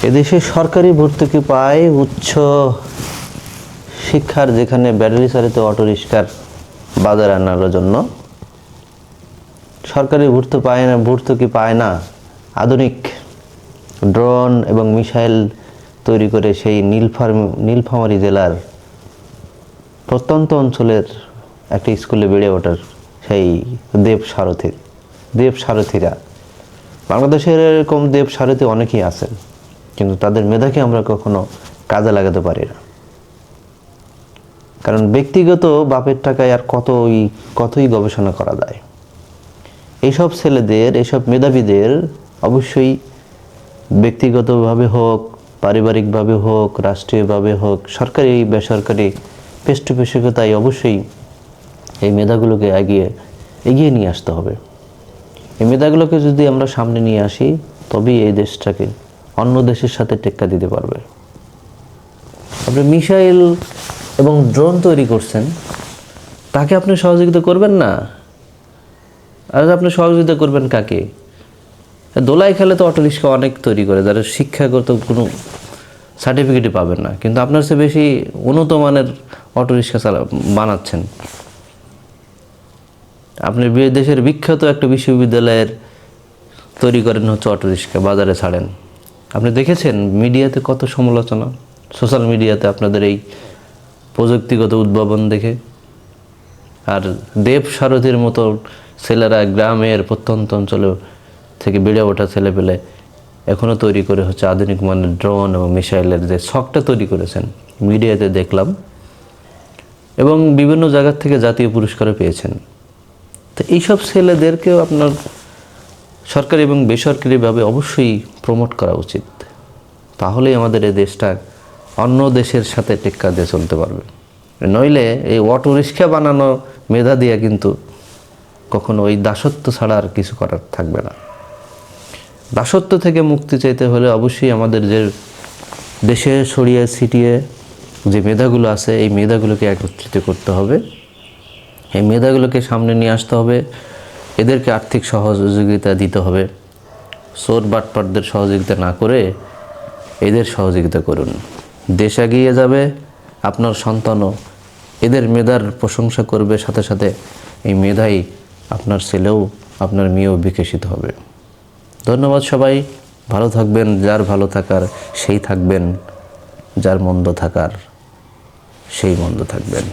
এদেশে সরকারি ভর্তুকি পায় উচ্চ শিক্ষার, যেখানে ব্যাটারি চালিত অটোরিক্সার বাজার আনার জন্য। সরকারি ভর্তুকি পায় না আধুনিক ড্রোন এবং মিসাইল তৈরি করে সেই নীলফামারী জেলার প্রত্যন্ত অঞ্চলের একটি স্কুলে বেড়ে ওঠার সেই দেব সারথীরা। বাংলাদেশের এরকম দেব সারথী অনেকেই আছেন, কিন্তু তাদের মেধাকে আমরা কখনো কাজে লাগাতে পারি না। কারণ ব্যক্তিগত বাপের টাকায় আর কতই গবেষণা করা যায়। এইসব ছেলেদের, এইসব মেধাবীদের অবশ্যই ব্যক্তিগতভাবে হোক, পারিবারিকভাবে হোক, রাষ্ট্রীয়ভাবে হোক, সরকারি বেসরকারি পৃষ্ঠপোষকতায় অবশ্যই এই মেধাগুলোকে এগিয়ে নিয়ে আসতে হবে। এই মেধাগুলোকে যদি আমরা সামনে নিয়ে আসি, তবেই এই দেশটাকে অন্য দেশের সাথে টেক্কা দিতে পারবে। আপনি মিসাইল এবং ড্রোন তৈরি করছেন, তাকে আপনি সহযোগিতা করবেন না? আর আপনি সহযোগিতা করবেন কাকে? দোলাই খেলে তো অটোরিক্সা অনেক তৈরি করে, যারা শিক্ষাগত কোনো সার্টিফিকেটই পাবেন না, কিন্তু আপনার চেয়ে বেশি উন্নত মানের অটোরিক্সা বানাচ্ছেন। আপনি দেশের বিখ্যাত একটা বিশ্ববিদ্যালয়ের তৈরি করেন হচ্ছে অটোরিক্সা, বাজারে ছাড়েন। আপনি দেখেছেন মিডিয়াতে কত সমালোচনা, সোশ্যাল মিডিয়াতে আপনাদের এই প্রযুক্তিগত উদ্ভাবন দেখে। আর দেব সারথীর মতো ছেলেরা গ্রামের প্রত্যন্ত অঞ্চলে থেকে বেড়ে ওঠা ছেলেপেলে এখনও তৈরি করে হচ্ছে আধুনিক মানের ড্রোন এবং মিসাইলের যে শখটা তৈরি করেছেন, মিডিয়াতে দেখলাম, এবং বিভিন্ন জায়গার থেকে জাতীয় পুরস্কারও পেয়েছেন। তো এইসব ছেলেদেরকেও আপনার সরকারি এবং বেসরকারিভাবে অবশ্যই প্রমোট করা উচিত। তাহলেই আমাদের এই দেশটা অন্য দেশের সাথে টেক্কা দিয়ে চলতে পারবে। নইলে এই অটোরিক্সা বানানো মেধা দিয়ে কিন্তু কখনো ওই দাসত্ব ছাড়া আর কিছু করার থাকবে না। দাসত্ব থেকে মুক্তি চাইতে হলে অবশ্যই আমাদের যে দেশে ছড়িয়ে ছিটিয়ে যে মেধাগুলো আছে, এই মেধাগুলোকে একত্রিত করতে হবে, এই মেধাগুলোকে সামনে নিয়ে আসতে হবে, এদেরকে আর্থিক সহযোগিতা দিতে হবে। চোর বাটপাটদের সহযোগিতা না করে এদের সহযোগিতা করুন, দেশ এগিয়ে যাবে। আপনার সন্তানও এদের মেধার প্রশংসা করবে, সাথে সাথে এই মেধাই আপনার ছেলেও, আপনার মেয়েও বিকশিত হবে। ধন্যবাদ সবাই, ভালো থাকবেন। যার ভালো থাকার সেই থাকবেন, যার মন্দ থাকার সেই মন্দ থাকবেন।